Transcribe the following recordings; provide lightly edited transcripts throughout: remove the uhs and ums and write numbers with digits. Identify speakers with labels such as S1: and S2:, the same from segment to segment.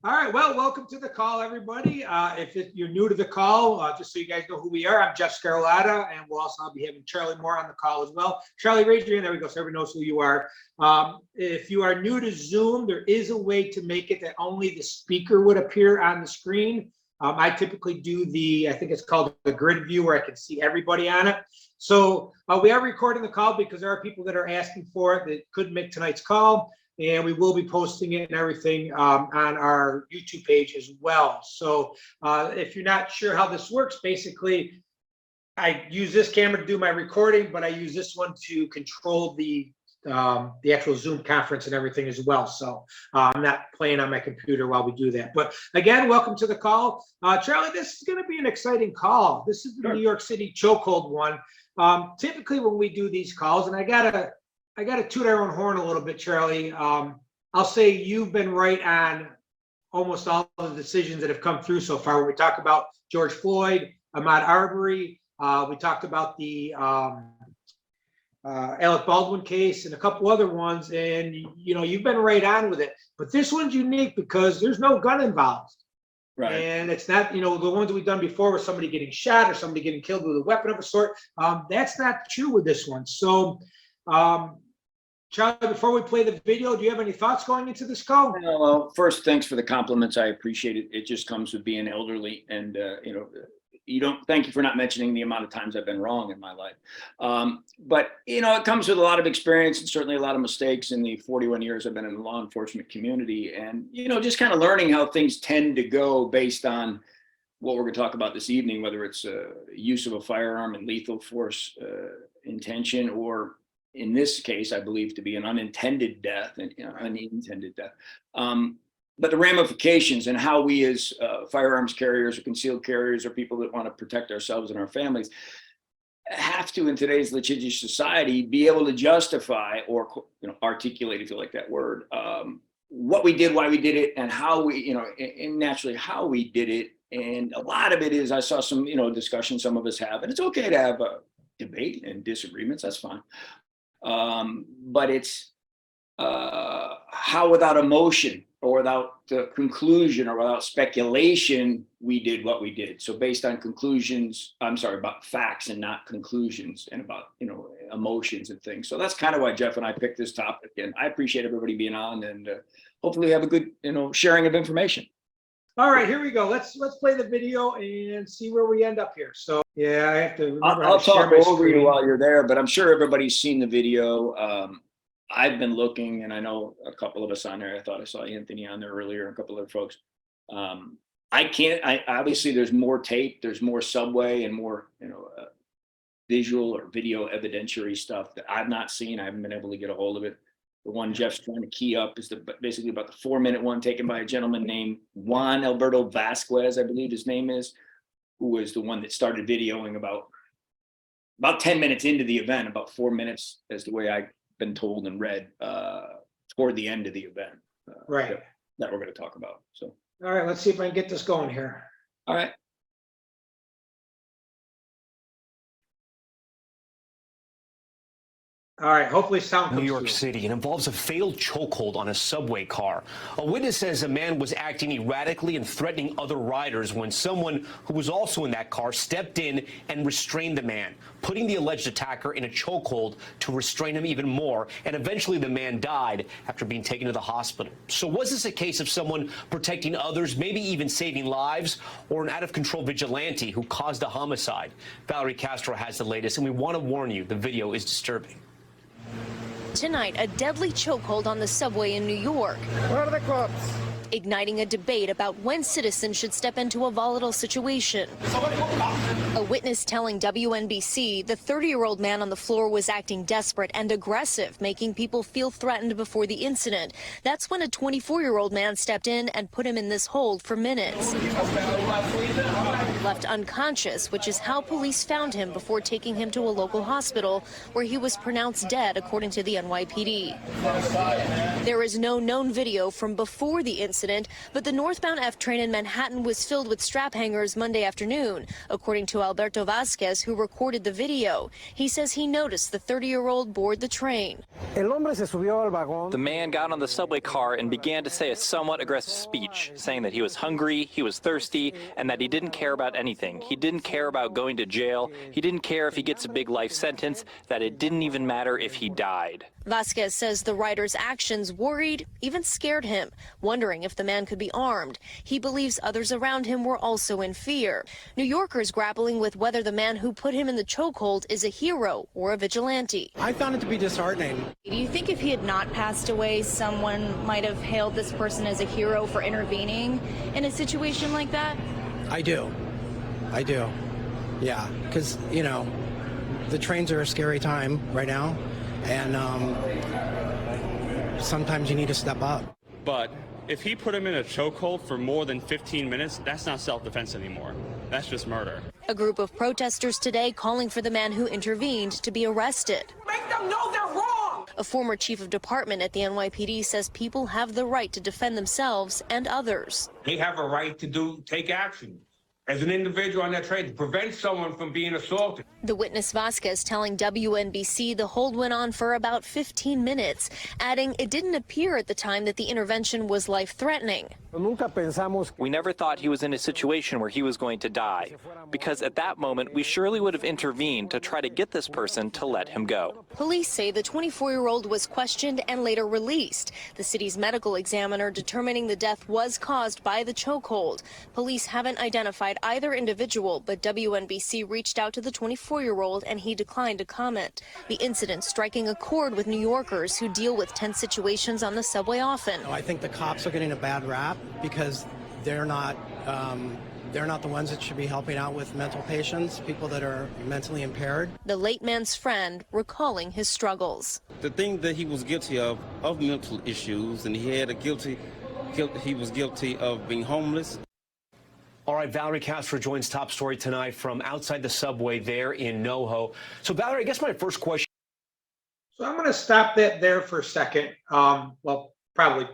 S1: All right, well, welcome to the call, everybody. You're new to the call, just so you guys know who we are, I'm Jeff Sgarlata, and we'll also be having Charlie Moore on the call as well. Charlie, raise your hand. There we go, so everyone knows who you are. If you are new to Zoom, there is a way to make it that only the speaker would appear on the screen. I typically do I think it's called the grid view, where I can see everybody on it. So we are recording the call because there are people that are asking for it that couldn't make tonight's call. And we will be posting it and everything on our YouTube page as well. So if you're not sure how this works, basically, I use this camera to do my recording, but I use this one to control the actual Zoom conference and everything as well. So I'm not playing on my computer while we do that. But again, welcome to the call. Charlie, this is going to be an exciting call. This is the New York City Chokehold one. Typically when we do these calls, and I gotta toot our own horn a little bit, Charlie. I'll say you've been right on almost all of the decisions that have come through so far. When we talk about George Floyd, Ahmaud Arbery, we talked about the Alec Baldwin case and a couple other ones, and you've been right on with it. But this one's unique because there's no gun involved. Right. And it's not, the ones that we've done before with somebody getting shot or somebody getting killed with a weapon of a sort. That's not true with this one. So Charlie, before we play the video, do you have any thoughts going into this call?
S2: Well, first, thanks for the compliments. I appreciate it. It just comes with being elderly, and thank you for not mentioning the amount of times I've been wrong in my life. But it comes with a lot of experience and certainly a lot of mistakes in the 41 years I've been in the law enforcement community, and just kind of learning how things tend to go based on what we're going to talk about this evening, whether it's use of a firearm and lethal force intention, or in this case, I believe to be an unintended death, but the ramifications and how we as firearms carriers or concealed carriers or people that want to protect ourselves and our families have to, in today's litigious society, be able to justify or articulate, if you like that word, what we did, why we did it, and how we, and naturally how we did it. And a lot of it is, I saw some, discussion some of us have, and it's okay to have a debate and disagreements, that's fine. But it's how without emotion or without the conclusion or without speculation, we did what we did. So based on about facts and not conclusions, and about, emotions and things. So that's kind of why Jeff and I picked this topic, and I appreciate everybody being on, and hopefully have a good, sharing of information.
S1: All right, here we go. Let's play the video and see where we end up here. So yeah, I have to remember.
S2: I'll talk over you while you're there, but I'm sure everybody's seen the video. I've been looking, and I know a couple of us on there. I thought I saw Anthony on there earlier, and a couple other folks. Obviously there's more tape, there's more subway, and more visual or video evidentiary stuff that I've not seen. I haven't been able to get a hold of it. The one Jeff's trying to key up is basically about the 4-minute one taken by a gentleman named Juan Alberto Vasquez, I believe his name is, who was the one that started videoing about 10 minutes into the event, about 4 minutes, as the way I've been told and read, toward the end of the event.
S1: Right.
S2: That we're going to talk about. So.
S1: All right, let's see if I can get this going here.
S2: All right.
S1: All right, hopefully sound comes
S3: New York
S1: through.
S3: City. It involves a failed chokehold on a subway car. A witness says a man was acting erratically and threatening other riders when someone who was also in that car stepped in and restrained the man, putting the alleged attacker in a chokehold to restrain him even more, and eventually the man died after being taken to the hospital. So was this a case of someone protecting others, maybe even saving lives, or an out-of-control vigilante who caused a homicide? Valerie Castro has the latest, and we want to warn you, the video is disturbing.
S4: Tonight, a deadly chokehold on the subway in New York.
S1: Where are the cops?
S4: Igniting a debate about when citizens should step into a volatile situation. A witness telling WNBC the 30-year-old man on the floor was acting desperate and aggressive, making people feel threatened before the incident. That's when a 24-year-old man stepped in and put him in this hold for minutes. Left unconscious, which is how police found him before taking him to a local hospital, where he was pronounced dead, according to the NYPD. There is no known video from before the incident incident, but the northbound F train in Manhattan was filled with strap hangers Monday afternoon, according to Alberto Vasquez, who recorded the video. He says he noticed the 30-year-old board the train.
S5: The man got on the subway car and began to say a somewhat aggressive speech, saying that he was hungry, he was thirsty, and that he didn't care about anything. He didn't care about going to jail. He didn't care if he gets a big life sentence, that it didn't even matter if he died.
S4: Vasquez says the rider's actions worried, even scared him, wondering if the man could be armed. He believes others around him were also in fear. New Yorkers grappling with whether the man who put him in the chokehold is a hero or a vigilante.
S6: I found it to be disheartening.
S7: Do you think if he had not passed away, someone might have hailed this person as a hero for intervening in a situation like that?
S6: I do. Yeah, because, you know, the trains are a scary time right now, and sometimes you need to step up.
S8: But if he put him in a chokehold for more than 15 minutes, that's not self-defense anymore. That's just murder.
S4: A group of protesters today calling for the man who intervened to be arrested.
S9: Make them know they're wrong!
S4: A former chief of department at the NYPD says people have the right to defend themselves and others.
S10: They have a right to take action as an individual on that train to prevent someone from being assaulted.
S4: The witness Vasquez telling WNBC the hold went on for about 15 minutes, adding it didn't appear at the time that the intervention was life-threatening.
S5: We never thought he was in a situation where he was going to die, because at that moment we surely would have intervened to try to get this person to let him go.
S4: Police say the 24-year-old was questioned and later released. The city's medical examiner determining the death was caused by the chokehold. Police haven't identified either individual, but WNBC reached out to the 24-year-old and he declined to comment. The incident striking a chord with New Yorkers who deal with tense situations on the subway often.
S6: I think the cops are getting a bad rap because they're not the ones that should be helping out with mental patients, people that are mentally impaired.
S4: The late man's friend recalling his struggles.
S11: The thing that he was guilty of mental issues, and he was guilty of being homeless.
S3: All right, Valerie Castro joins Top Story tonight from outside the subway there in NoHo. So, Valerie, I guess my first question.
S1: So I'm going to stop that there for a second. Well, probably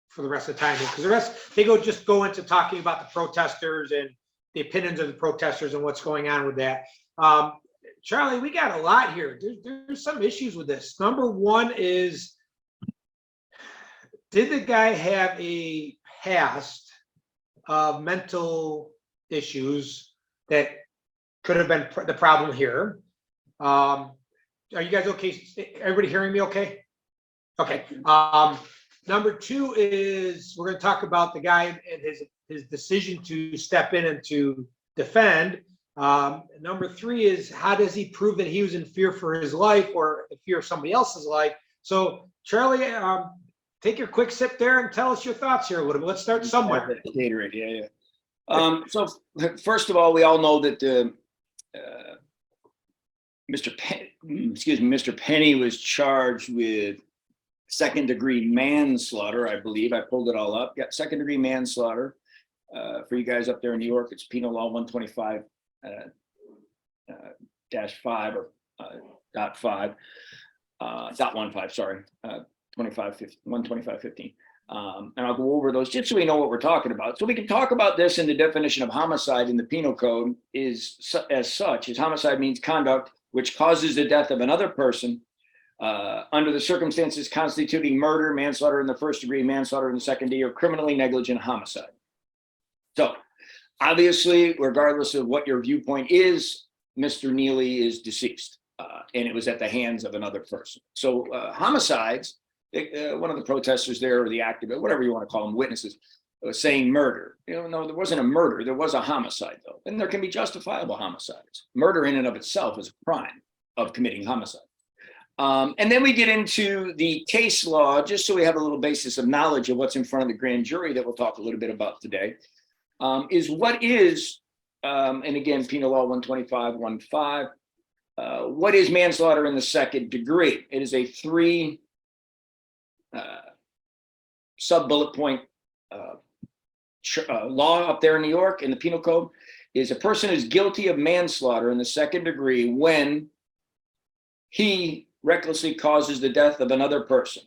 S1: for the rest of the time, because the rest they just go into talking about the protesters and the opinions of the protesters and what's going on with that. Charlie, we got a lot here. There's some issues with this. Number one is, did the guy have a past of mental issues that could have been the problem here? Are you guys okay? Everybody hearing me okay? Okay. Number two is we're going to talk about the guy and his decision to step in and to defend. Number three is how does he prove that he was in fear for his life or the fear of somebody else's life? So Charlie, take your quick sip there and tell us your thoughts here a little bit. Let's start somewhere.
S2: So first of all, we all know that Mr. Penny was charged with second-degree manslaughter, I believe. I pulled it all up. Got second-degree manslaughter. For you guys up there in New York, it's Penal Law 125-5 or .5, .15, sorry, 125-15. And I'll go over those just so we know what we're talking about. So we can talk about this in the definition of homicide in the penal code is as such. Is homicide means conduct which causes the death of another person under the circumstances constituting murder, manslaughter in the first degree, manslaughter in the second degree, or criminally negligent homicide. So obviously, regardless of what your viewpoint is, Mr. Neely is deceased, and it was at the hands of another person. So homicides, one of the protesters there, or the activist, whatever you want to call them, witnesses, was saying murder. No, there wasn't a murder. There was a homicide, though. And there can be justifiable homicides. Murder in and of itself is a crime of committing homicide. And then we get into the case law, just so we have a little basis of knowledge of what's in front of the grand jury that we'll talk a little bit about today, is what is, and again, Penal Law 125-15, what is manslaughter in the second degree? It is a 3 sub-bullet point law up there in New York in the penal code. Is a person is guilty of manslaughter in the second degree when he recklessly causes the death of another person.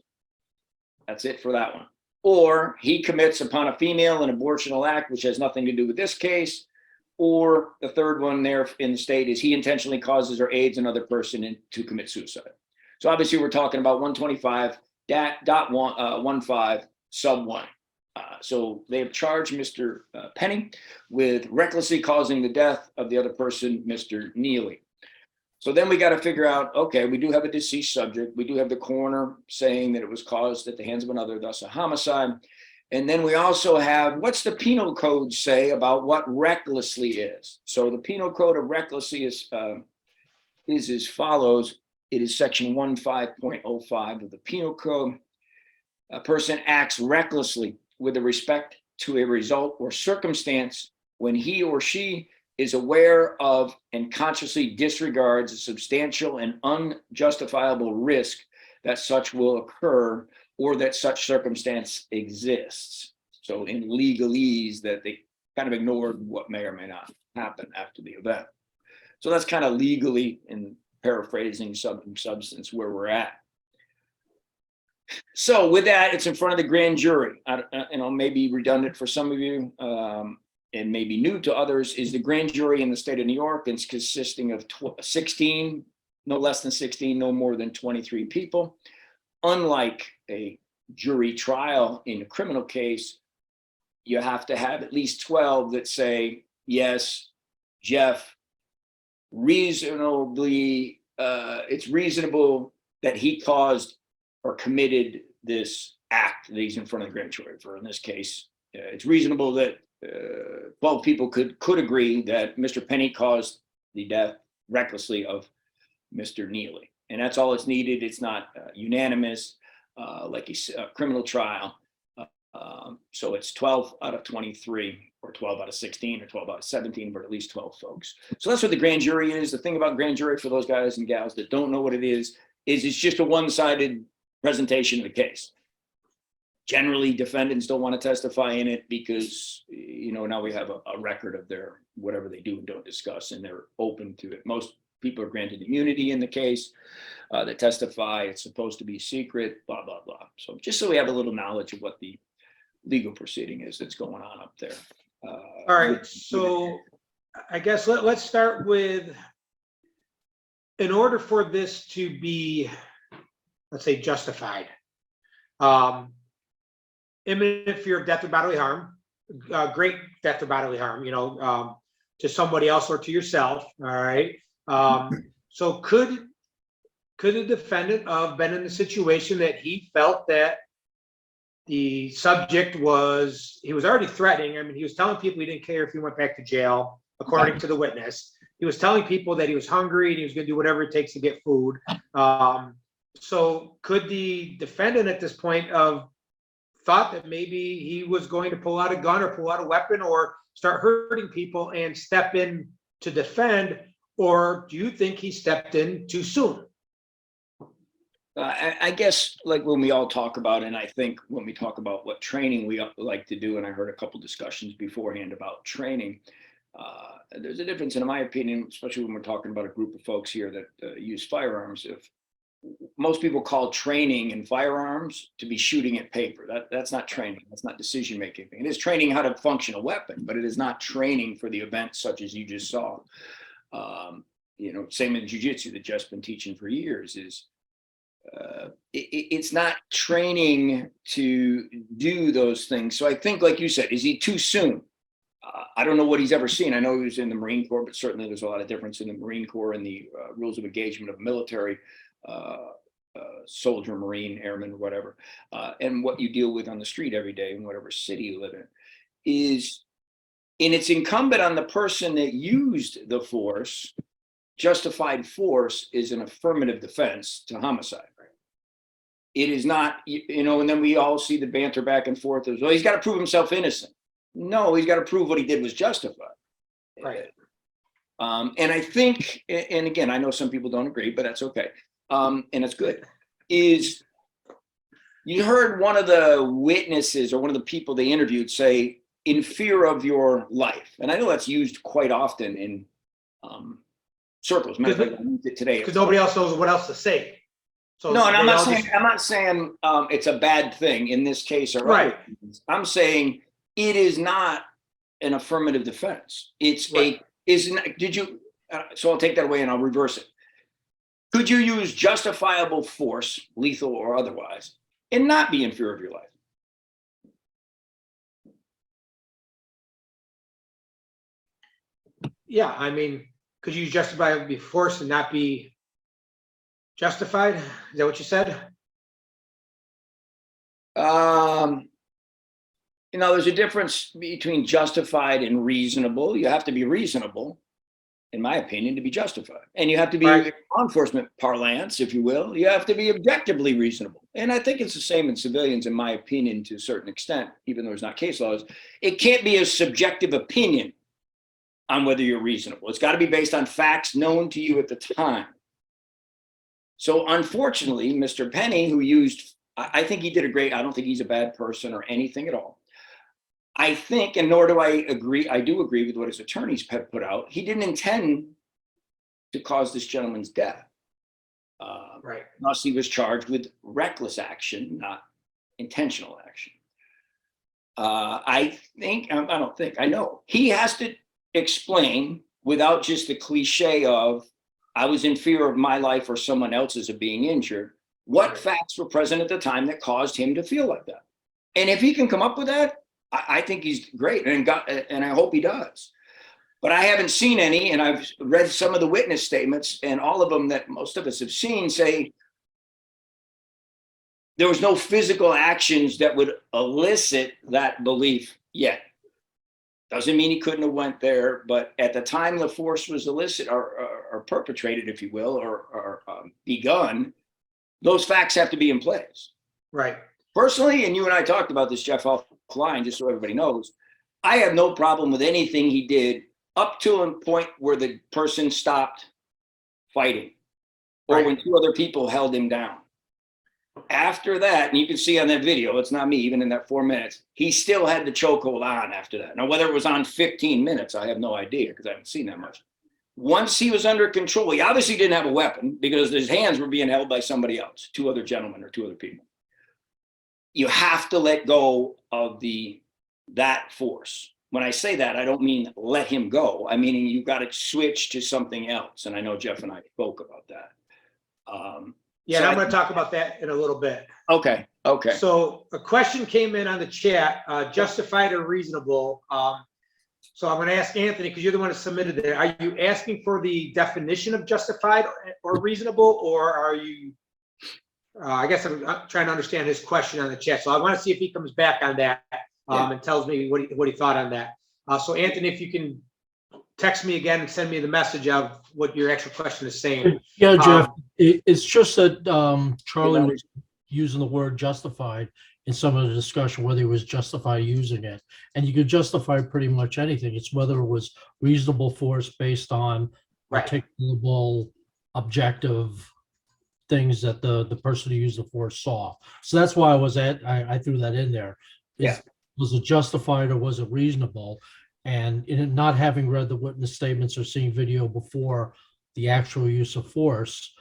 S2: That's it for that one. or he commits upon a female an abortional act, which has nothing to do with this case, or the third one there in the state is he intentionally causes or aids another person to commit suicide. So obviously we're talking about 125.15 sub 1. So they have charged Mr. Penny with recklessly causing the death of the other person, Mr. Neely. So then we got to figure out, okay, we do have a deceased subject. We do have the coroner saying that it was caused at the hands of another, thus a homicide. And then we also have, what's the penal code say about what recklessly is? So the penal code of recklessly is as follows. It is section 15.05 of the penal code. A person acts recklessly with respect to a result or circumstance when he or she is aware of and consciously disregards a substantial and unjustifiable risk that such will occur or that such circumstance exists. So in legalese, that they kind of ignored what may or may not happen after the event. So that's kind of legally, in paraphrasing substance, where we're at. So with that, it's in front of the grand jury. Maybe redundant for some of you, and maybe new to others, is the grand jury in the state of New York. It's consisting of 16, no less than 16, no more than 23 people. Unlike a jury trial in a criminal case, you have to have at least 12 that say, yes, Jeff, reasonably, it's reasonable that he caused or committed this act that he's in front of the grand jury for. In this case, it's reasonable that 12 people could agree that Mr. Penny caused the death recklessly of Mr. Neely. And that's all it's needed. It's not unanimous, like a criminal trial. So it's 12 out of 23, or 12 out of 16, or 12 out of 17, but at least 12 folks. So that's what the grand jury is. The thing about grand jury, for those guys and gals that don't know what it is it's just a one-sided presentation of the case. Generally, defendants don't want to testify in it because, now we have a record of their whatever they do and don't discuss, and they're open to it. Most people are granted immunity in the case. They testify. It's supposed to be secret, blah, blah, blah. So just so we have a little knowledge of what the legal proceeding is that's going on up there.
S1: All right. So I guess let's start with, in order for this to be, let's say, justified, imminent fear of death or bodily harm, great death or bodily harm, to somebody else or to yourself. All right. So could the defendant have been in the situation that he felt that the subject he was already threatening? I mean, he was telling people he didn't care if he went back to jail, according to the witness. He was telling people that he was hungry and he was going to do whatever it takes to get food. So could the defendant at this point have thought that maybe he was going to pull out a gun or pull out a weapon or start hurting people and step in to defend? Or do you think he stepped in too soon?
S2: I guess, like when we all talk about, and I think when we talk about what training we like to do, and I heard a couple discussions beforehand about training, there's a difference, in my opinion, especially when we're talking about a group of folks here that use firearms. If most people call training in firearms to be shooting at paper, that's not training. That's not decision making. It is training how to function a weapon, but it is not training for the event such as you just saw. Same in jiu-jitsu that Jeff's been teaching for years is. It's not training to do those things. So I think, like you said, is he too soon? I don't know what he's ever seen. I know he was in the Marine Corps, but certainly there's a lot of difference in the Marine Corps and the rules of engagement of military soldier, Marine, airman, whatever, and what you deal with on the street every day in whatever city you live in. And it's incumbent on the person that used the force. Justified force is an affirmative defense to homicide. It is not, and then we all see the banter back and forth as, well, he's got to prove himself innocent. No, he's got to prove what he did was justified.
S1: Right.
S2: And I think, and again, I know some people don't agree, but that's okay. And it's good. Is you heard one of the witnesses or one of the people they interviewed say, in fear of your life. And I know that's used quite often in circles. Matter of fact, I used it today.
S1: Because nobody else knows what else to say. So
S2: No, and I'm
S1: they
S2: not
S1: all
S2: saying
S1: just-
S2: it's a bad thing in this case or
S1: Right.
S2: other things. I'm saying it is not an affirmative defense. It's
S1: Right.
S2: so I'll take that away and I'll reverse it. Could you use justifiable force, lethal or otherwise, and not be in fear of your life?
S1: Yeah, I mean, could you justify be forced and not be justified? Is that what you said?
S2: There's a difference between justified and reasonable. You have to be reasonable, in my opinion, to be justified. And you have to be,
S1: Right.
S2: law enforcement parlance, if you will, you have to be objectively reasonable. And I think it's the same in civilians, in my opinion, to a certain extent, even though there's not case laws. It can't be a subjective opinion on whether you're reasonable. It's got to be based on facts known to you at the time. So unfortunately, Mr. Penny, who used, I think he did a great, I don't think he's a bad person or anything at all. I think, and nor do I agree, I do agree with what his attorneys have put out. He didn't intend to cause this gentleman's death.
S1: Right.
S2: Thus, he was charged with reckless action, not intentional action. I know he has to explain without just the cliche of, I was in fear of my life or someone else's of being injured, what
S1: Right.
S2: facts were present at the time that caused him to feel like that. And if he can come up with that, I think he's great, and I hope he does. But I haven't seen any, and I've read some of the witness statements, and all of them that most of us have seen say there was no physical actions that would elicit that belief yet. Doesn't mean he couldn't have went there, but at the time the force was elicited or perpetrated, if you will, or begun, those facts have to be in place.
S1: Right.
S2: Personally, and you and I talked about this, Jeff, offline, just so everybody knows, I have no problem with anything he did up to a point where the person stopped fighting or
S1: Right.
S2: when two other people held him down. After that, and you can see on that video, it's not me, even in that 4 minutes, he still had the chokehold on after that. Now, whether it was on 15 minutes, I have no idea because I haven't seen that much. Once he was under control, he obviously didn't have a weapon because his hands were being held by somebody else, two other gentlemen or two other people. You have to let go of that force. When I say that, I don't mean let him go. I mean, you've got to switch to something else. And I know Jeff and I spoke about that.
S1: Yeah, and I'm going to talk about that in a little bit.
S2: Okay.
S1: So a question came in on the chat, justified or reasonable. So I'm going to ask Anthony, because you're the one that submitted it. Are you asking for the definition of justified or reasonable, or are you, I guess I'm trying to understand his question on the chat. So I want to see if he comes back on that and tells me what he thought on that. So Anthony, if you can text me again and send me the message of what your actual question is saying.
S12: Yeah, Jeff, it's just that Charlie was using the word justified in some of the discussion, whether he was justified using it. And you could justify pretty much anything. It's whether it was reasonable force based on articulable, objective things that the person who used the force saw. So that's why I threw that in there. Was it justified or was it reasonable? And in not having read the witness statements or seeing video before the actual use of force,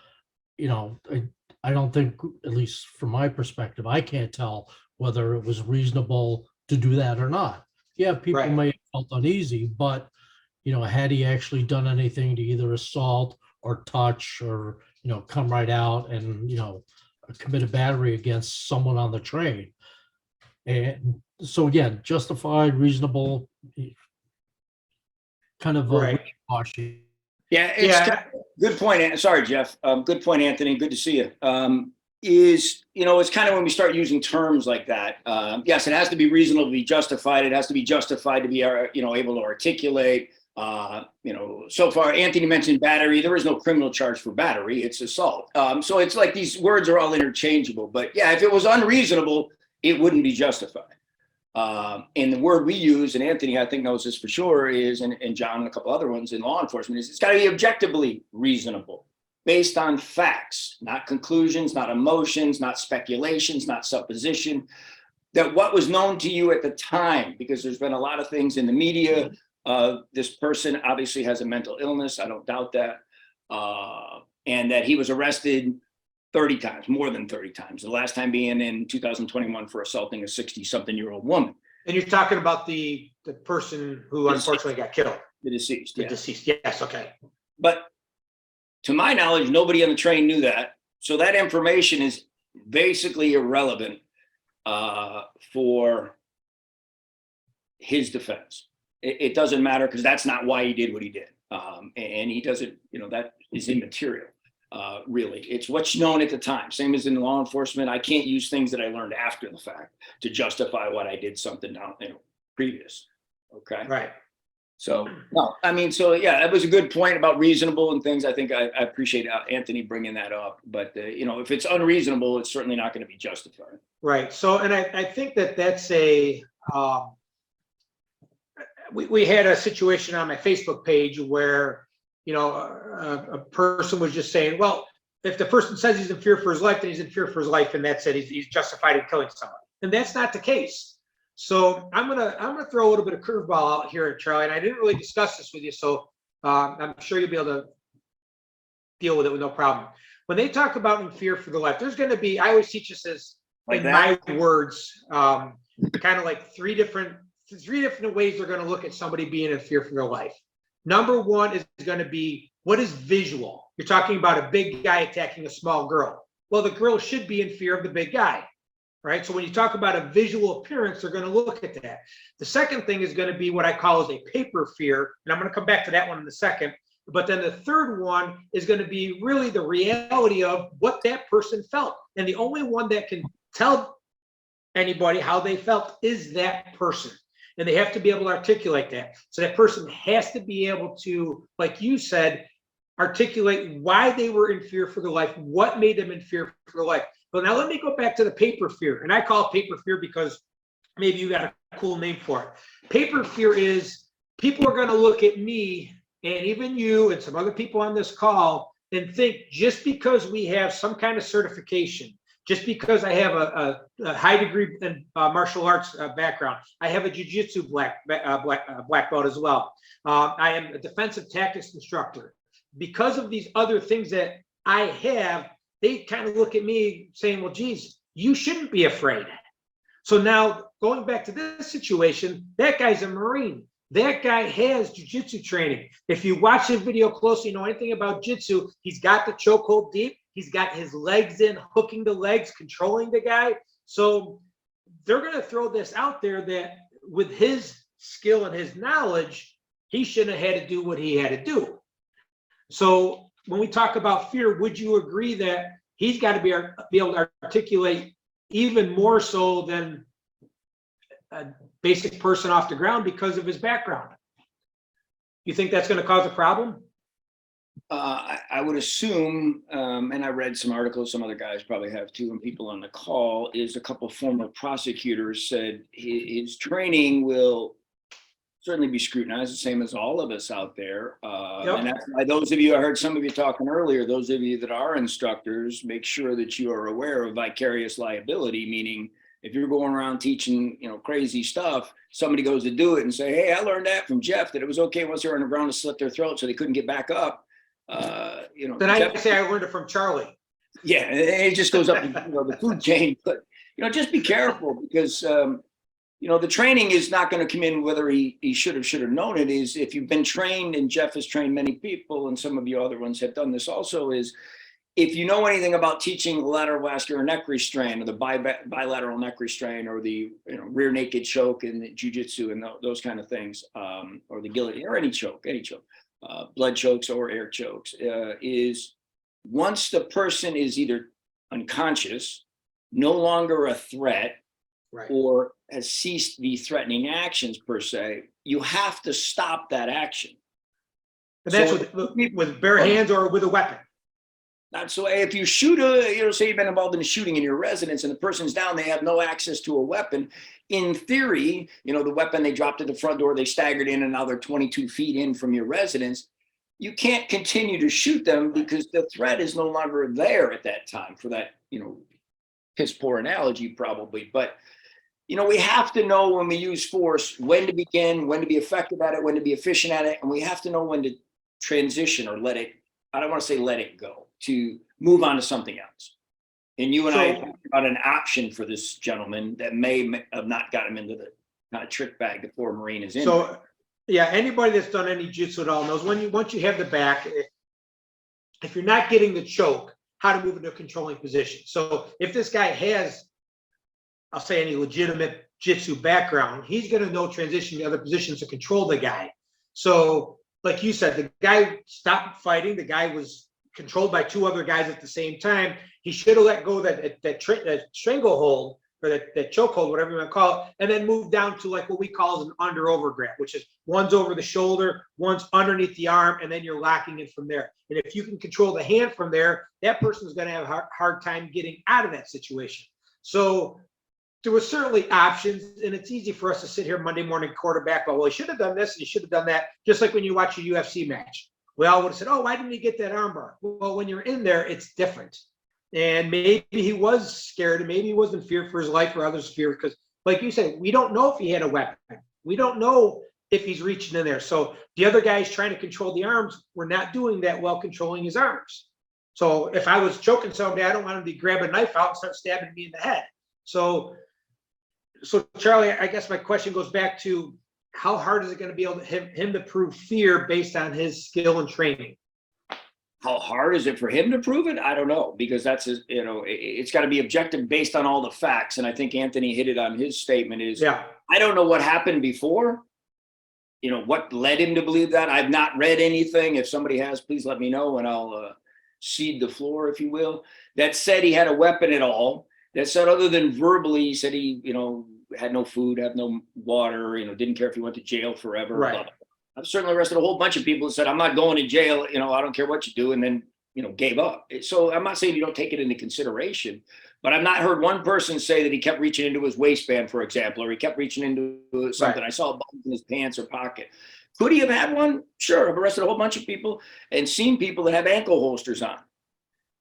S12: I don't think, at least from my perspective, I can't tell whether it was reasonable to do that or not. Yeah, people may have felt uneasy, but had he actually done anything to either assault or touch or come right out and commit a battery against someone on the train? And so again, justified, reasonable, kind of wishy-washy.
S2: Yeah, good point. Sorry, Jeff. Good point, Anthony. Good to see you. It's kind of when we start using terms like that. Yes, it has to be reasonable to be justified. It has to be justified to be, able to articulate. So far, Anthony mentioned battery. There is no criminal charge for battery. It's assault. So it's like these words are all interchangeable. But yeah, if it was unreasonable, it wouldn't be justified. And the word we use, and Anthony, I think, knows this for sure, is, and John and a couple other ones in law enforcement, is it's got to be objectively reasonable, based on facts, not conclusions, not emotions, not speculations, not supposition, that what was known to you at the time, because there's been a lot of things in the media. This person obviously has a mental illness. I don't doubt that. And that he was arrested 30 times, more than 30 times. The last time being in 2021 for assaulting a 60-something-year-old woman.
S1: And you're talking about the person who unfortunately got killed.
S2: The deceased.
S1: The
S2: Yeah.
S1: deceased. Yes. Okay.
S2: But to my knowledge, nobody on the train knew that. So that information is basically irrelevant for his defense. It doesn't matter because that's not why he did what he did. And he doesn't, that is immaterial, really. It's what's known at the time. Same as in law enforcement. I can't use things that I learned after the fact to justify what I did something down, previous. Okay.
S1: Right.
S2: So, no, I mean, so yeah, that was a good point about reasonable and things. I think I appreciate Anthony bringing that up. But, if it's unreasonable, it's certainly not going to be justified.
S1: Right. So, and I think that's we had a situation on my Facebook page where, a person was just saying, well, if the person says he's in fear for his life, then he's in fear for his life, and that's it. He's justified in killing someone, and that's not the case. So I'm gonna throw a little bit of curveball out here, Charlie, and I didn't really discuss this with you, so I'm sure you'll be able to deal with it with no problem. When they talk about in fear for the life, there's going to be, I always teach this as, like in my words, kind of like three different ways they're going to look at somebody being in fear for their life. Number one is going to be, what is visual? You're talking about a big guy attacking a small girl. Well, the girl should be in fear of the big guy, right? So when you talk about a visual appearance, they're going to look at that. The second thing is going to be what I call as a paper fear, and I'm going to come back to that one in a second. But then the third one is going to be really the reality of what that person felt. And the only one that can tell anybody how they felt is that person. And they have to be able to articulate that. So that person has to be able to, like you said, articulate why they were in fear for their life, what made them in fear for their life. But now let me go back to the paper fear. And I call it paper fear because maybe you got a cool name for it. Paper fear is people are going to look at me and even you and some other people on this call and think just because we have some kind of certification, just because I have a high degree in martial arts background, I have a jiu-jitsu black belt as well. I am a defensive tactics instructor. Because of these other things that I have, they kind of look at me saying, well, geez, you shouldn't be afraid. So now going back to this situation, that guy's a Marine. That guy has jiu-jitsu training. If you watch the video closely, you know anything about jiu-jitsu, he's got the chokehold deep. He's got his legs in, hooking the legs, controlling the guy. So they're going to throw this out there that with his skill and his knowledge, he shouldn't have had to do what he had to do. So when we talk about fear, would you agree that he's got to be able to articulate even more so than a basic person off the ground because of his background? You think that's going to cause a problem?
S2: I would assume, and I read some articles, some other guys probably have too, and people on the call, is a couple former prosecutors said his training will certainly be scrutinized, the same as all of us out there. And that's why those of you, I heard some of you talking earlier, those of you that are instructors, make sure that you are aware of vicarious liability, meaning if you're going around teaching, crazy stuff, somebody goes to do it and say, hey, I learned that from Jeff, that it was okay once they were on the ground to slit their throat so they couldn't get back up.
S1: Then I say I learned it from Charlie.
S2: Yeah, it just goes up the food chain. But, just be careful because, the training is not going to come in whether he should have known it. Is if you've been trained, and Jeff has trained many people, and some of you other ones have done this also, is if you know anything about teaching lateral vascular neck restraint or the bilateral neck restraint or the rear naked choke and the jiu-jitsu and those kind of things, or the guillotine or any choke, blood chokes or air chokes, is once the person is either unconscious, no longer a threat,
S1: right,
S2: or has ceased the threatening actions per se, you have to stop that action.
S1: And that's with bare hands or with a weapon.
S2: Not so. If you shoot say you've been involved in a shooting in your residence and the person's down, they have no access to a weapon. In theory, the weapon they dropped at the front door, they staggered in, and now they're 22 feet in from your residence. You can't continue to shoot them because the threat is no longer there at that time, for that, piss poor analogy probably. But, we have to know when we use force, when to begin, when to be effective at it, when to be efficient at it. And we have to know when to transition or let it, I don't want to say let it go, to move on to something else. And you and
S1: So-
S2: I talked about an option for this gentleman that may have not got him into the kind of trick bag the poor Marine is in.
S1: So, yeah, anybody that's done any jiu-jitsu at all knows once you have the back, if you're not getting the choke, how to move into a controlling position. So if this guy has, I'll say, any legitimate jiu-jitsu background, he's going to know transition to other positions to control the guy. So like you said, the guy stopped fighting. The guy was controlled by two other guys at the same time. He should have let go of that stranglehold or that chokehold, whatever you want to call it, and then move down to like what we call as an under-over grab, which is one's over the shoulder, one's underneath the arm, and then you're locking it from there. And if you can control the hand from there, that person's going to have a hard time getting out of that situation. So there were certainly options, and it's easy for us to sit here Monday morning quarterback, well, he should have done this and he should have done that, just like when you watch a UFC match. We all would have said, oh, why didn't he get that armbar? Well, when you're in there, it's different. And maybe he was scared, and maybe he was in fear for his life or others' fear, because like you said, we don't know if he had a weapon. We don't know if he's reaching in there. So the other guys trying to control the arms were not doing that well controlling his arms. So if I was choking somebody, I don't want him to grab a knife out and start stabbing me in the head. So Charlie, I guess my question goes back to how hard is it going to be able to him to prove fear based on his skill and training?
S2: How hard is it for him to prove it? I don't know, because that's, it's got to be objective based on all the facts. And I think Anthony hit it on his statement is,
S1: yeah,
S2: I don't know what happened before, what led him to believe that. I've not read anything. If somebody has, please let me know and I'll cede the floor, if you will. That said he had a weapon at all. That said, other than verbally, he said he, had no food, had no water, didn't care if he went to jail forever.
S1: Right.
S2: Blah, blah, blah. I've certainly arrested a whole bunch of people that said, I'm not going to jail, I don't care what you do, and then, gave up. So I'm not saying you don't take it into consideration, but I've not heard one person say that he kept reaching into his waistband, for example, or he kept reaching into something.
S1: Right.
S2: I saw a bump in his pants or pocket. Could he have had one? Sure. I've arrested a whole bunch of people and seen people that have ankle holsters on.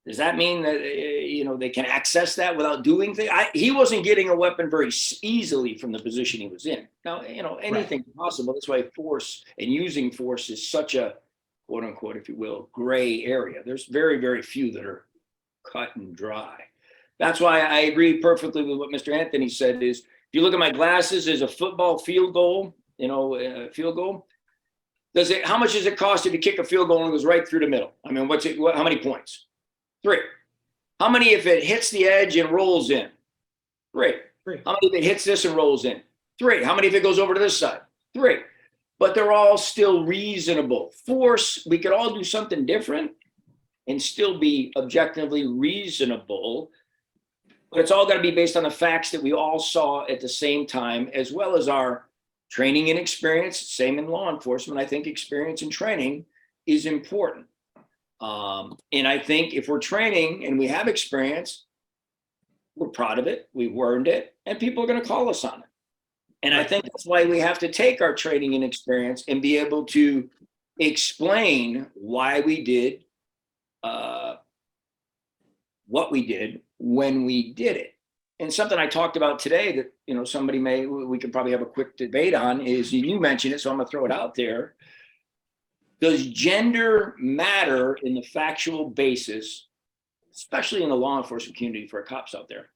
S2: Does that mean that, they can access that without doing things? He wasn't getting a weapon very easily from the position he was in. Now, anything's possible. That's why force and using force is such a, quote unquote, if you will, gray area. There's very, very few that are cut and dry. That's why I agree perfectly with what Mr. Anthony said is, if you look at my glasses as a football field goal, field goal, how much does it cost you to kick a field goal and it goes right through the middle? I mean, how many points? 3. How many if it hits the edge and rolls in? 3. How many if it hits this and rolls in? 3. How many if it goes over to this side? 3. But they're all still reasonable. Force, we could all do something different and still be objectively reasonable. But it's all got to be based on the facts that we all saw at the same time, as well as our training and experience. Same in law enforcement. I think experience and training is important. And I think if we're training and we have experience, we're proud of it, we've earned it, and people are going to call us on it. And I think that's why we have to take our training and experience and be able to explain why we did what we did when we did it. And something I talked about today that, we could probably have a quick debate on is, you mentioned it, so I'm going to throw it out there. Does gender matter in the factual basis, especially in the law enforcement community for cops out there?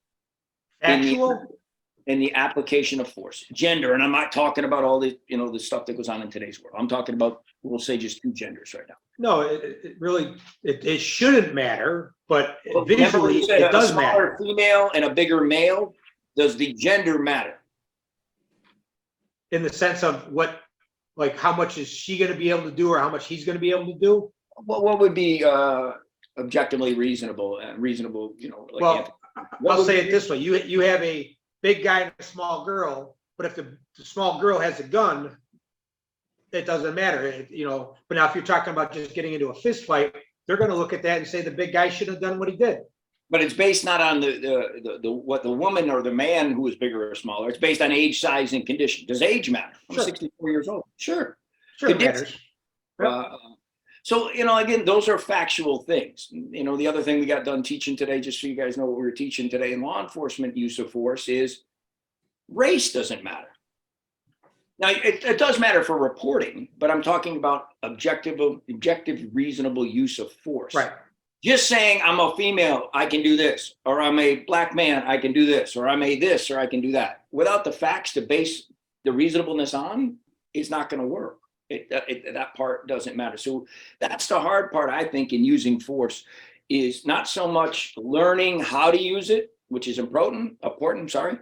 S2: In the application of force, gender, and I'm not talking about all the, the stuff that goes on in today's world. I'm talking about, we'll say, just 2 genders right now.
S1: No, it really shouldn't matter, but visually it does matter.
S2: A smaller female and a bigger male, does the gender matter?
S1: In the sense of what? Like, how much is she going to be able to do, or how much he's going to be able to do?
S2: Well, what would be objectively reasonable?
S1: Well, I'll say it this way: you have a big guy and a small girl, but if the small girl has a gun, it doesn't matter, But now, if you're talking about just getting into a fist fight, they're going to look at that and say the big guy should have done what he did.
S2: But it's based not on what the woman or the man who is bigger or smaller. It's based on age, size, and condition. Does age matter? I'm 64 years old. Sure,
S1: it matters.
S2: So, again, those are factual things. The other thing we got done teaching today, just so you guys know what we were teaching today in law enforcement use of force, is race doesn't matter. Now, it does matter for reporting, but I'm talking about objective, reasonable use of force.
S1: Right.
S2: Just saying I'm a female, I can do this, or I'm a black man, I can do this, or I'm a this, or I can do that, without the facts to base the reasonableness on, it's not going to work. That part doesn't matter. So that's the hard part, I think, in using force, is not so much learning how to use it, which is important, sorry,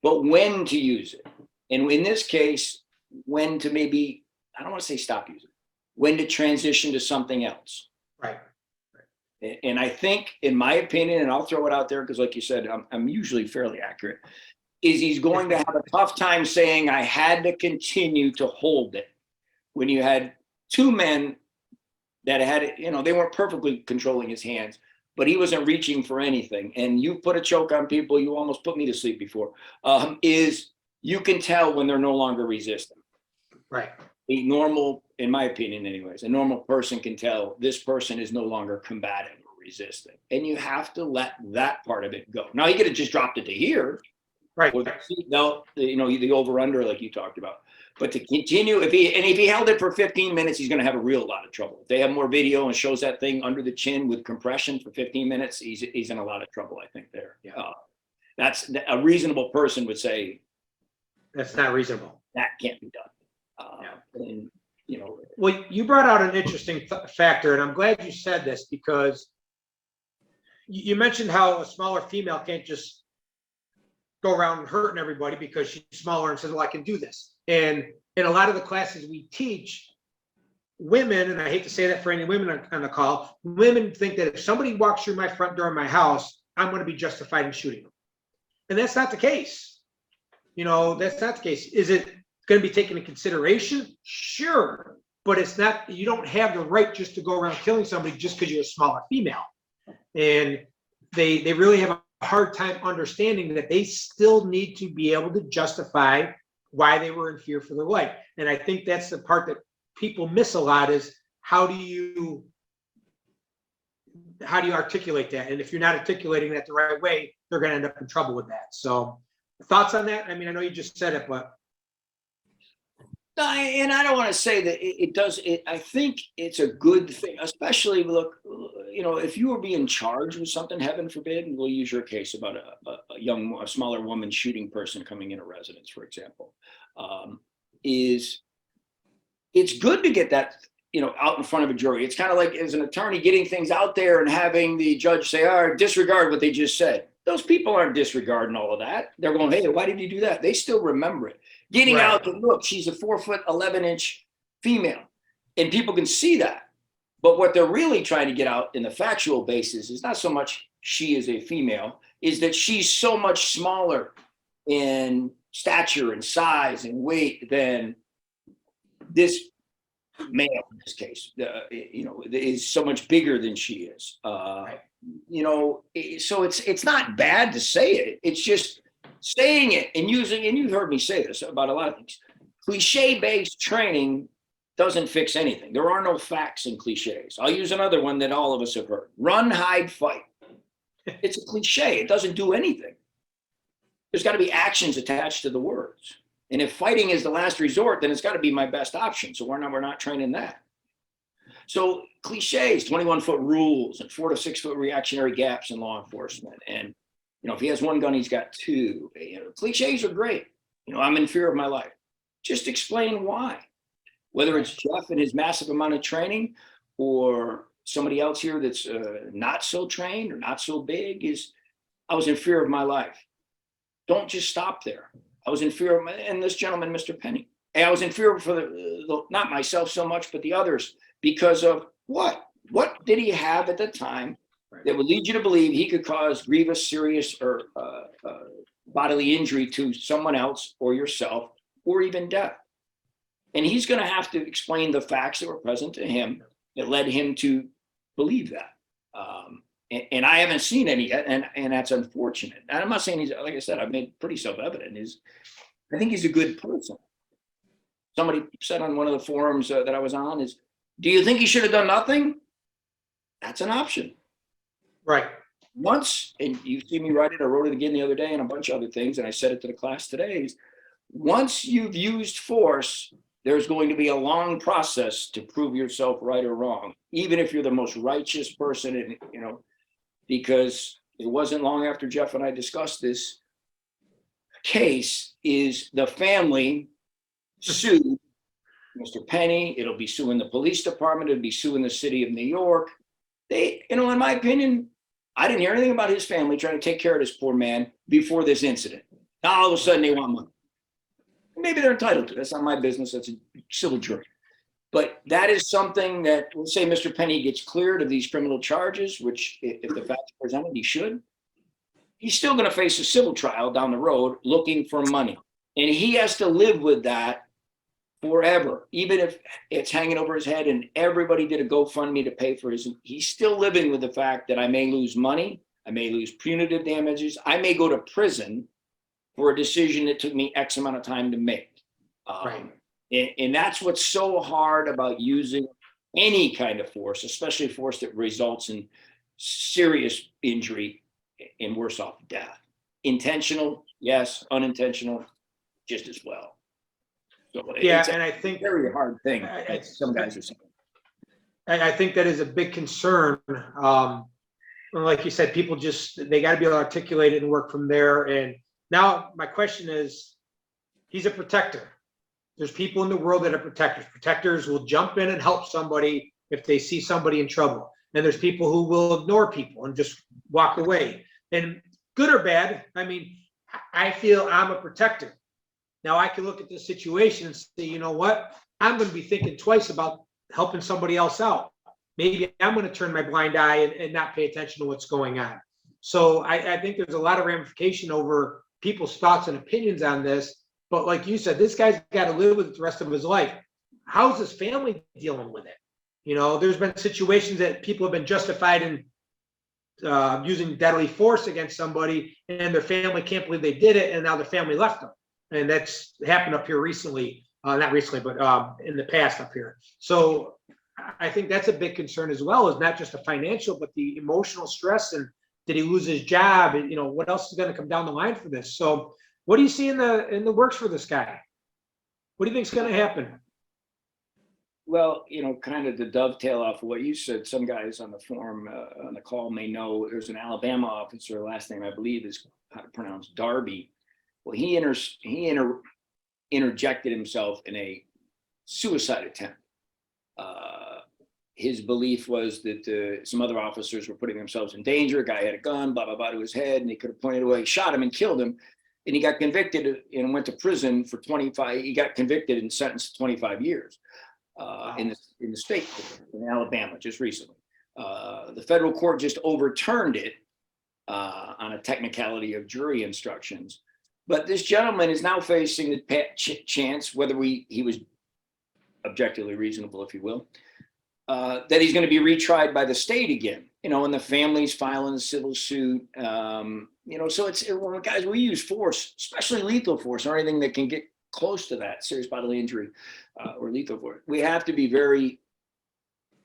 S2: but when to use it. And in this case, when to maybe, I don't want to say stop using it, when to transition to something else.
S1: Right.
S2: And I think, in my opinion, and I'll throw it out there because, like you said, I'm usually fairly accurate, is he's going to have a tough time saying I had to continue to hold it when you had two men that had it, they weren't perfectly controlling his hands, but he wasn't reaching for anything. And you put a choke on people, you almost put me to sleep before, is you can tell when they're no longer resisting.
S1: Right.
S2: A normal, in my opinion anyways, a normal person can tell this person is no longer combative or resisting. And you have to let that part of it go. Now, he could have just dropped it to here.
S1: Right.
S2: Or the seatbelt, the over-under like you talked about. But to continue, if he held it for 15 minutes, he's going to have a real lot of trouble. If they have more video and shows that thing under the chin with compression for 15 minutes, he's in a lot of trouble, I think, there.
S1: Yeah.
S2: That's a reasonable person would say.
S1: That's not reasonable.
S2: That can't be done. And,
S1: Well, you brought out an interesting factor, and I'm glad you said this, because you mentioned how a smaller female can't just go around hurting everybody because she's smaller and says, well, I can do this. And in a lot of the classes we teach, women, and I hate to say that for any women on the call, women think that if somebody walks through my front door of my house, I'm going to be justified in shooting them. And that's not the case. That's not the case. Is it going to be taken into consideration? Sure. But it's not, you don't have the right just to go around killing somebody just because you're a smaller female. And they really have a hard time understanding that they still need to be able to justify why they were in fear for their life. And I think that's the part that people miss a lot, is how do you articulate that? And if you're not articulating that the right way, they're going to end up in trouble with that. So thoughts on that? I mean, I know you just said it, but.
S2: And I don't want to say that it does. I think it's a good thing, especially, look, if you were being charged with something, heaven forbid, and we'll use your case about a smaller woman shooting person coming in a residence, for example, it's good to get that, out in front of a jury. It's kind of like, as an attorney, getting things out there and having the judge say, all right, disregard what they just said. Those people aren't disregarding all of that. They're going, hey, why did you do that? They still remember it. Getting
S1: Right.
S2: out to look, she's a 4'11" female, and people can see that. But what they're really trying to get out in the factual basis is not so much she is a female, is that she's so much smaller in stature and size and weight than this male in this case. Is so much bigger than she is. So it's not bad to say it. It's just saying it and using, and you've heard me say this about a lot of things. Cliche-based training doesn't fix anything. There are no facts in cliches. I'll use another one that all of us have heard. Run, hide, fight. It's a cliche. It doesn't do anything. There's got to be actions attached to the words. And if fighting is the last resort, then it's got to be my best option. So we're not training that. So cliches, 21-foot rules and 4 to 6 foot reactionary gaps in law enforcement. And, if he has one gun, he's got two. Cliches are great. I'm in fear of my life. Just explain why. Whether it's Jeff and his massive amount of training, or somebody else here that's not so trained or not so big, is I was in fear of my life. Don't just stop there. I was in fear of and this gentleman, Mr. Penny. I was in fear for not myself so much, but the others, because of what? What did he have at the time that would lead you to believe he could cause grievous, serious, or bodily injury to someone else or yourself, or even death? And he's going to have to explain the facts that were present to him that led him to believe that. And I haven't seen any yet, and that's unfortunate. And I'm not saying he's, like I said, I've made pretty self-evident. I think he's a good person. Somebody said on one of the forums that I was on is, do you think he should have done nothing? That's an option.
S1: Right.
S2: Once, and you see me write it, I wrote it again the other day and a bunch of other things, and I said it to the class today, is once you've used force, there's going to be a long process to prove yourself right or wrong, even if you're the most righteous person, and because it wasn't long after Jeff and I discussed this case, is the family sued Mr. Penny. It'll be suing the police department. It'll be suing the city of New York. They, in my opinion, I didn't hear anything about his family trying to take care of this poor man before this incident. Now all of a sudden they want money. Maybe they're entitled to. That's not my business. That's a civil jury. But that is something that, let's say Mr. Penny gets cleared of these criminal charges, which if the facts are presented, he should. He's still going to face a civil trial down the road looking for money. And he has to live with that forever, even if it's hanging over his head and everybody did a GoFundMe to pay for his, he's still living with the fact that I may lose money, I may lose punitive damages, I may go to prison for a decision that took me X amount of time to make.
S1: Right.
S2: And that's what's so hard about using any kind of force, especially force that results in serious injury and worse off death. Intentional, yes. Unintentional, just as well. So
S1: yeah, and I think
S2: very hard thing. Some guys are saying.
S1: I think that is a big concern. Like you said, people they got to be able to articulate it and work from there. And now my question is, he's a protector. There's people in the world that are protectors. Protectors will jump in and help somebody if they see somebody in trouble. And there's people who will ignore people and just walk away. And good or bad, I mean, I feel I'm a protector. Now I can look at this situation and say, you know what? I'm going to be thinking twice about helping somebody else out. Maybe I'm going to turn my blind eye and not pay attention to what's going on. So I think there's a lot of ramification over people's thoughts and opinions on this. But like you said, this guy's got to live with it the rest of his life. How's his family dealing with it? There's been situations that people have been justified in using deadly force against somebody, and their family can't believe they did it, and now their family left them. And that's happened up here recently, not recently, but in the past up here. So I think that's a big concern as well, is not just the financial, but the emotional stress. And did he lose his job? And, what else is going to come down the line for this? So what do you see in the works for this guy? What do you think is going to happen?
S2: Well, kind of to dovetail off of what you said, some guys on the forum, on the call may know there's an Alabama officer, last name I believe is how to pronounce Darby. Well, he interjected himself in a suicide attempt. His belief was that some other officers were putting themselves in danger. A guy had a gun, blah, blah, blah, to his head, and he could have pointed away, shot him and killed him. And he got convicted and went to prison for 25. He got convicted and sentenced to 25 years in the state court in Alabama just recently. The federal court just overturned it on a technicality of jury instructions. But this gentleman is now facing the chance, whether he was objectively reasonable, if you will, that he's going to be retried by the state again, and the family's filing a civil suit. So guys, we use force, especially lethal force, or anything that can get close to that, serious bodily injury or lethal force. We have to be very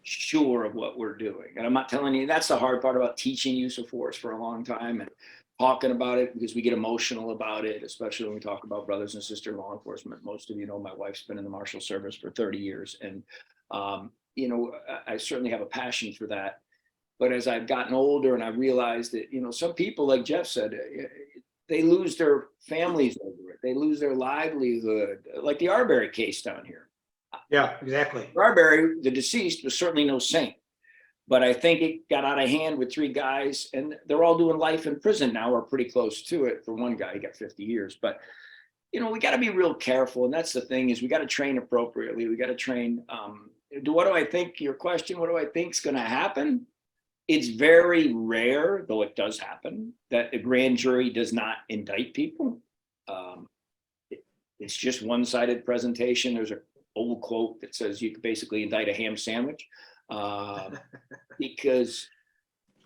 S2: sure of what we're doing. And I'm not telling you, that's the hard part about teaching use of force for a long time and talking about it, because we get emotional about it, especially when we talk about brothers and sisters in law enforcement. Most of you know my wife's been in the Marshal Service for 30 years. And, I certainly have a passion for that. But as I've gotten older and I realized that, some people, like Jeff said, they lose their families over it. They lose their livelihood, like the Arbery case down here.
S1: Yeah, exactly.
S2: Arbery, the deceased, was certainly no saint. But I think it got out of hand with 3 guys, and they're all doing life in prison now, or pretty close to it. For one guy, he got 50 years. But, we got to be real careful. And that's the thing, is we got to train appropriately. We got to train. What do I think, your question, what do I think is going to happen? It's very rare, though it does happen, that a grand jury does not indict people. It's just one-sided presentation. There's an old quote that says you could basically indict a ham sandwich. Because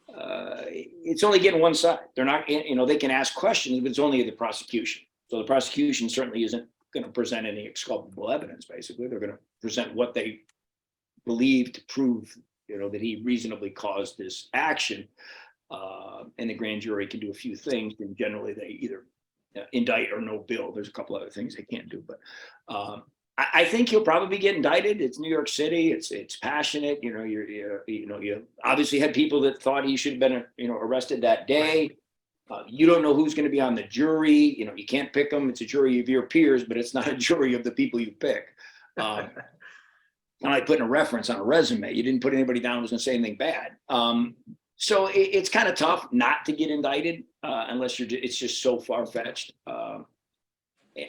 S2: it's only getting one side. They're not, they can ask questions, but it's only the prosecution. So the prosecution certainly isn't going to present any exculpable evidence, basically. They're going to present what they believe to prove, that he reasonably caused this action. And the grand jury can do a few things, and generally they either indict or no bill. There's a couple other things they can't do, but I think he'll probably get indicted. It's New York City. It's passionate. You know, you obviously had people that thought he should have been, arrested that day. You don't know who's going to be on the jury. You know, you can't pick them. It's a jury of your peers, but it's not a jury of the people you pick. Not like putting a reference on a resume. You didn't put anybody down who was going to say anything bad. So it's kind of tough not to get indicted unless it's just so far fetched.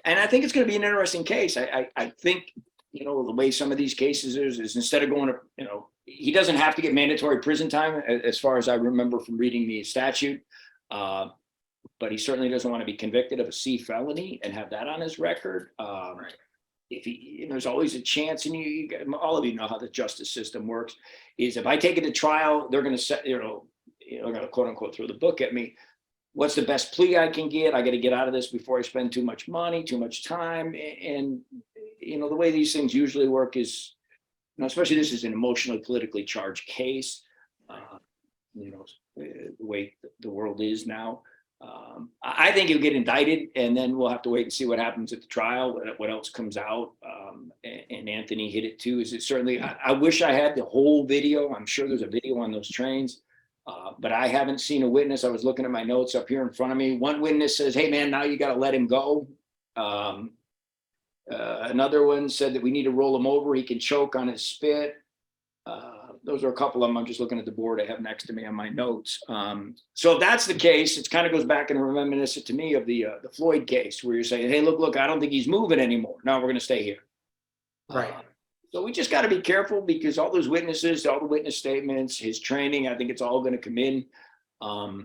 S2: And I think it's going to be an interesting case. I think, the way some of these cases is instead of going to, he doesn't have to get mandatory prison time, as far as I remember from reading the statute. But he certainly doesn't want to be convicted of a C felony and have that on his record. If he, there's always a chance, and all of you know how the justice system works, is if I take it to trial, they're going to set, they're going to quote unquote throw the book at me. What's the best plea I can get? I got to get out of this before I spend too much money, too much time. And, the way these things usually work is, especially this is an emotionally, politically charged case, the way the world is now. I think he'll get indicted, and then we'll have to wait and see what happens at the trial, what else comes out. And Anthony hit it too. Is it certainly, I wish I had the whole video. I'm sure there's a video on those trains. But I haven't seen a witness. I was looking at my notes up here in front of me. One witness says, "Hey man, now you got to let him go." Another one said that we need to roll him over. He can choke on his spit. Those are a couple of them. I'm just looking at the board I have next to me on my notes. So if that's the case, it kind of goes back and reminiscent to me of the Floyd case, where you're saying, "Hey, look, I don't think he's moving anymore. No, we're going to stay here."
S1: Right.
S2: So we just got to be careful, because all those witnesses, all the witness statements, his training, I think it's all going to come in. I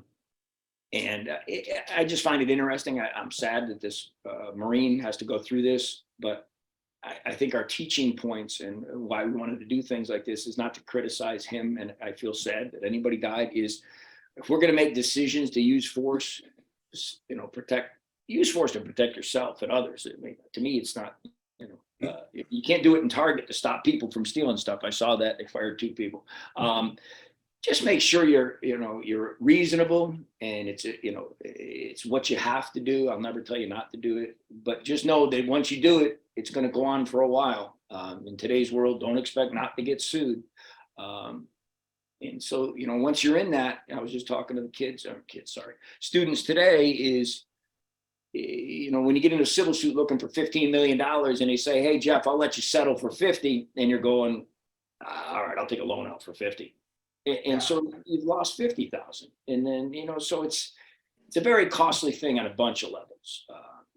S2: just find it interesting. I'm sad that this Marine has to go through this, but I think our teaching points and why we wanted to do things like this is not to criticize him. And I feel sad that anybody died. Is if we're going to make decisions to use force, use force to protect yourself and others. I mean, to me, it's not, you can't do it in Target to stop people from stealing stuff. I saw that they fired 2 people. Just make sure you're reasonable, and it's what you have to do. I'll never tell you not to do it, but just know that once you do it, it's going to go on for a while. In today's world, don't expect not to get sued. And so, once you're in that, I was just talking to the students today, is, when you get in a civil suit looking for $15 million and they say, "Hey, Jeff, I'll let you settle for 50. And you're going, "All right, I'll take a loan out for 50. And so you've lost 50,000. And then, so it's a very costly thing on a bunch of levels.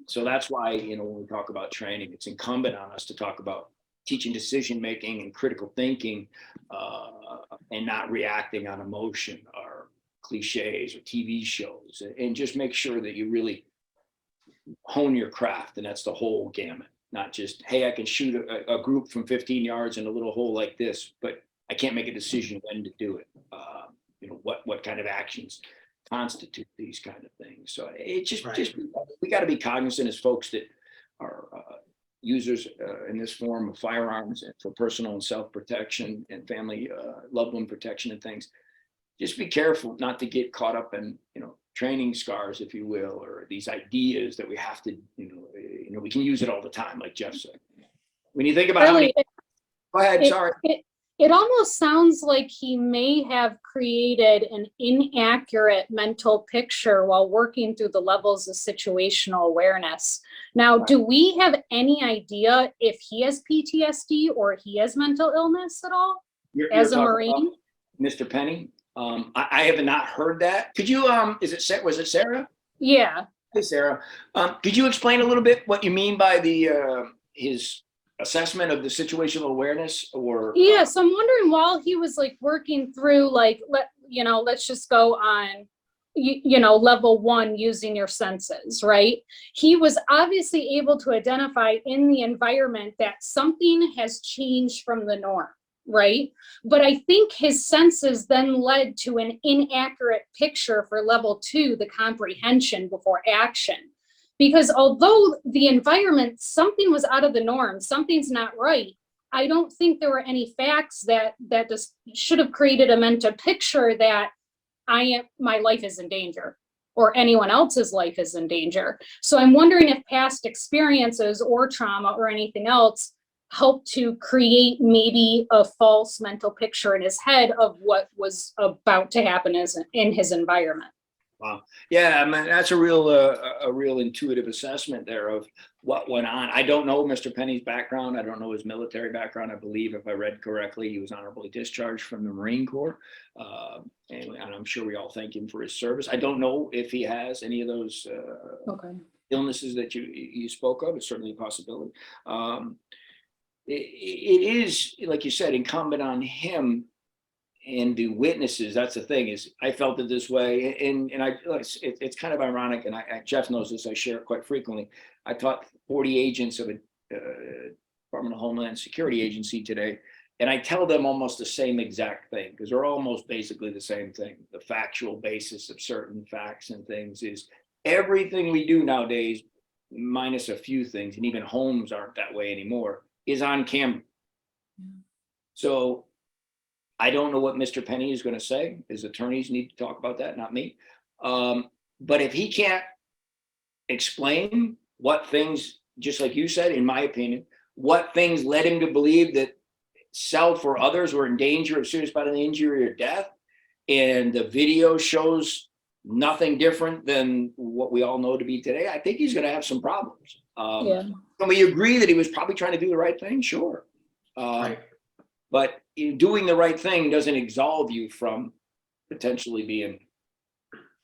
S2: So that's why, when we talk about training, it's incumbent on us to talk about teaching decision-making and critical thinking, and not reacting on emotion or cliches or TV shows, and just make sure that you really hone your craft. And that's the whole gamut, not just, hey, I can shoot a group from 15 yards in a little hole like this, but I can't make a decision when to do it. What kind of actions constitute these kind of things. So it just we got to be cognizant as folks that are users in this form of firearms and for personal and self-protection and family loved one protection and things. Just be careful not to get caught up in training scars, if you will, or these ideas that we have to we can use it all the time, like Jeff said. When you think about go ahead, sorry.
S13: It almost sounds like he may have created an inaccurate mental picture while working through the levels of situational awareness. Now, do we have any idea if he has PTSD or he has mental illness at all as a Marine?
S2: Mr. Penny, I have not heard that. Could you, was it Sarah?
S13: Yeah.
S2: Hey, Sarah. Could you explain a little bit what you mean by his assessment of the situational awareness? Or
S13: so I'm wondering, while he was working through let's just go on level 1 using your senses, right? He was obviously able to identify in the environment that something has changed from the norm, right? But I think his senses then led to an inaccurate picture for level 2, the comprehension before action. Because although the environment, something was out of the norm, something's not right, I don't think there were any facts that just should have created a mental picture that my life is in danger or anyone else's life is in danger. So I'm wondering if past experiences or trauma or anything else helped to create maybe a false mental picture in his head of what was about to happen in his environment.
S2: Wow. Yeah, I mean, that's a real intuitive assessment there of what went on. I don't know Mr. Penny's background. I don't know his military background. I believe, if I read correctly, he was honorably discharged from the Marine Corps. And I'm sure we all thank him for his service. I don't know if he has any of those illnesses that you spoke of. It's certainly a possibility. It is, like you said, incumbent on him and the witnesses. That's the thing, is I felt it this way, and it's kind of ironic, and Jeff knows this, I share it quite frequently. I taught 40 agents of a Department of Homeland Security agency today, and I tell them almost the same exact thing, because they're almost basically the same thing. The factual basis of certain facts and things is everything we do nowadays, minus a few things, and even homes aren't that way anymore, is on camera. So I don't know what Mr. Penny is going to say. His attorneys need to talk about that, not me. But if he can't explain what things, just like you said, in my opinion, what things led him to believe that self or others were in danger of serious bodily injury or death, and the video shows nothing different than what we all know to be today, I think he's going to have some problems. Can we agree that he was probably trying to do the right thing? Sure.
S1: Right.
S2: But doing the right thing doesn't absolve you from potentially being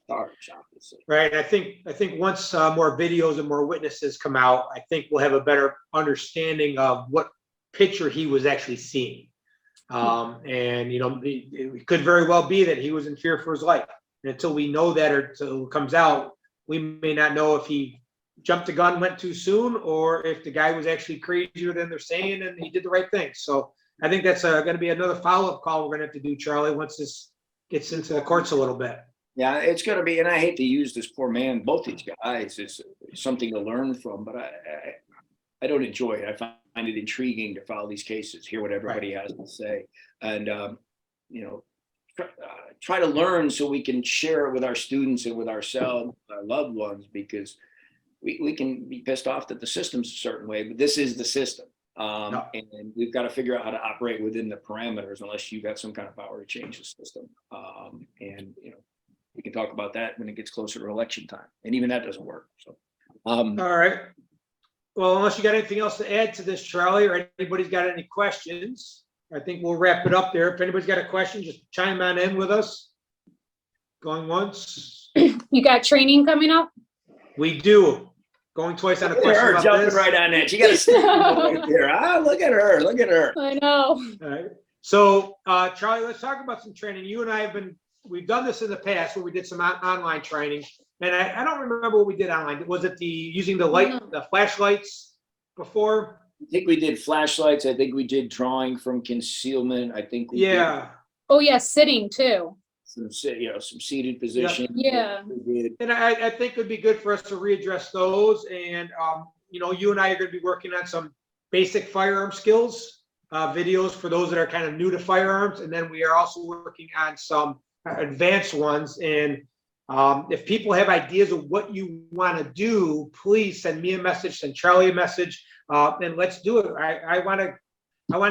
S2: charged, obviously.
S1: Right. I think once more videos and more witnesses come out, I think we'll have a better understanding of what picture he was actually seeing. And it could very well be that he was in fear for his life. And until we know that, or until it comes out, we may not know if he jumped the gun, went too soon, or if the guy was actually crazier than they're saying and he did the right thing. So I think that's going to be another follow-up call we're going to have to do, Charlie, once this gets into the courts a little bit.
S2: Yeah, it's going to be, and I hate to use this poor man, both these guys, is something to learn from, but I don't enjoy it. I find it intriguing to follow these cases, hear what everybody has to say, and try to learn so we can share it with our students and with ourselves, our loved ones, because we can be pissed off that the system's a certain way, but this is the system. And we've got to figure out how to operate within the parameters, unless you've got some kind of power to change the system. And we can talk about that when it gets closer to election time, and even that doesn't work. So,
S1: all right. Well, unless you got anything else to add to this, Charlie, or anybody's got any questions, I think we'll wrap it up there. If anybody's got a question, just chime on in with us. Going once.
S13: You got training coming up?
S1: We do. Going twice on a question about
S2: jumping
S1: this.
S2: right on that. You got to stand right there. Look at her. Look at her.
S13: I know.
S1: All right. So, Charlie, let's talk about some training. You and I we've done this in the past where we did some online training, and I don't remember what we did online. Was it using the flashlights before?
S2: I think we did flashlights. I think we did drawing from concealment. I think we did
S13: Oh yeah, sitting too.
S2: some seated position.
S13: Yeah.
S1: And I think it would be good for us to readdress those. And you and I are going to be working on some basic firearm skills videos for those that are kind of new to firearms, and then we are also working on some advanced ones. And if people have ideas of what you want to do, please send me a message, send Charlie a message, and let's do it. I want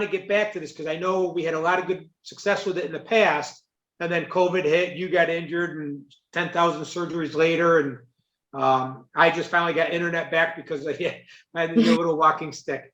S1: to get back to this, because I know we had a lot of good success with it in the past, and then COVID hit, you got injured, and 10,000 surgeries later, and I just finally got internet back because I had a little walking stick.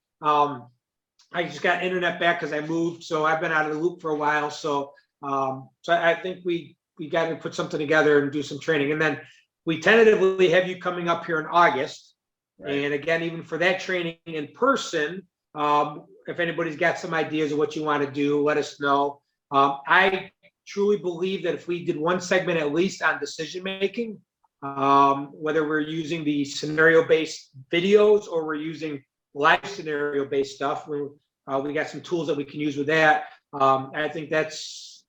S1: I just got internet back because I moved, so I've been out of the loop for a while. So I think we got to put something together and do some training. And then we tentatively have you coming up here in August. Right. And again, even for that training in person, if anybody's got some ideas of what you want to do, let us know. I truly believe that if we did one segment at least on decision making, whether we're using the scenario-based videos or we're using live scenario-based stuff, we got some tools that we can use with that. I think that's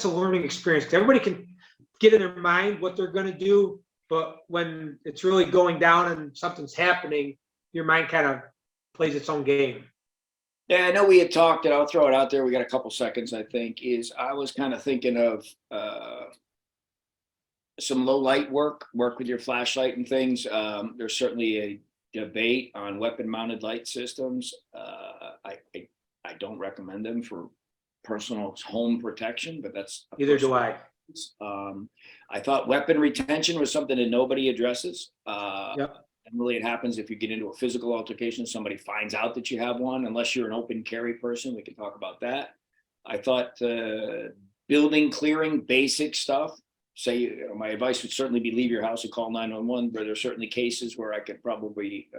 S1: a learning experience, because everybody can get in their mind what they're going to do, but when it's really going down and something's happening, your mind kind of plays its own game.
S2: Yeah, I know we had talked, and I'll throw it out there. We got a couple seconds, I think. I was kind of thinking of some low light work with your flashlight and things. There's certainly debate on weapon-mounted light systems. I don't recommend them for personal home protection, but that's
S1: Neither do I.
S2: I thought weapon retention was something that nobody addresses.
S1: Yep.
S2: And really, it happens if you get into a physical altercation, somebody finds out that you have one. Unless you're an open carry person, we can talk about that. I thought building clearing, basic stuff. Say, my advice would certainly be leave your house and call 911. But there's certainly cases where I could probably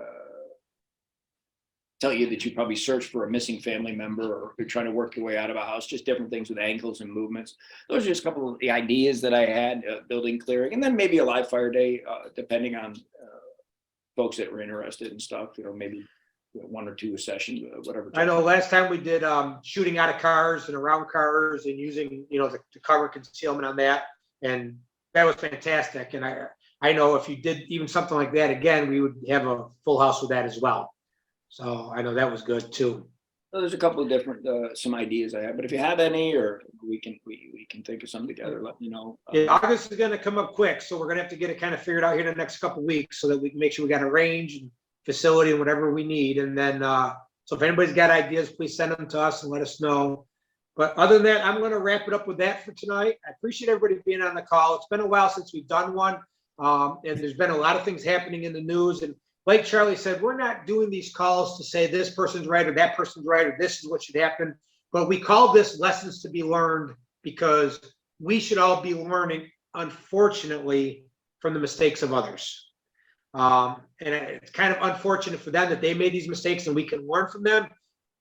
S2: tell you that you probably search for a missing family member, or you're trying to work your way out of a house, just different things with ankles and movements. Those are just a couple of the ideas that I had, building clearing, and then maybe a live fire day, depending on folks that were interested and stuff, maybe 1 or 2 sessions, whatever.
S1: I know last time we did shooting out of cars and around cars and using, the cover concealment on that. And that was fantastic. And I know if you did even something like that again, we would have a full house with that as well. So I know that was good too.
S2: So there's a couple of different some ideas I have, but if you have any, or we can think of something together, let me know.
S1: Yeah, August is going to come up quick, so we're going to have to get it kind of figured out here in the next couple of weeks, so that we can make sure we got a range and facility and whatever we need. And then, so if anybody's got ideas, please send them to us and let us know. But other than that, I'm going to wrap it up with that for tonight. I appreciate everybody being on the call. It's been a while since we've done one, and there's been a lot of things happening in the news. And like Charlie said, we're not doing these calls to say this person's right or that person's right or this is what should happen. But we call this lessons to be learned, because we should all be learning, unfortunately, from the mistakes of others. And it's kind of unfortunate for them that they made these mistakes and we can learn from them.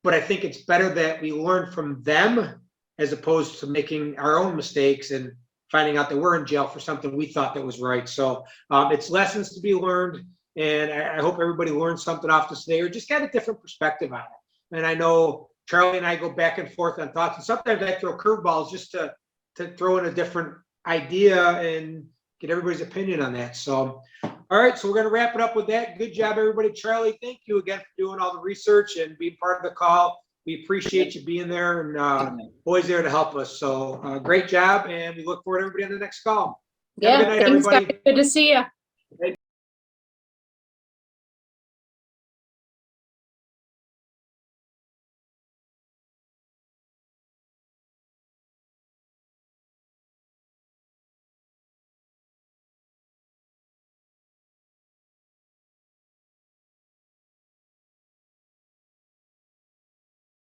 S1: But I think it's better that we learn from them as opposed to making our own mistakes and finding out that we're in jail for something we thought that was right. So it's lessons to be learned. And I hope everybody learned something off this today, or just got a different perspective on it. And I know Charlie and I go back and forth on thoughts, and sometimes I throw curveballs just to throw in a different idea and get everybody's opinion on that. So, all right, so we're going to wrap it up with that. Good job, everybody. Charlie, thank you again for doing all the research and being part of the call. We appreciate you being there, and always there to help us. So great job, and we look forward to everybody on the next call.
S13: Yeah,
S1: Have a good night,
S13: thanks,
S1: everybody.
S13: guys. Good to see you.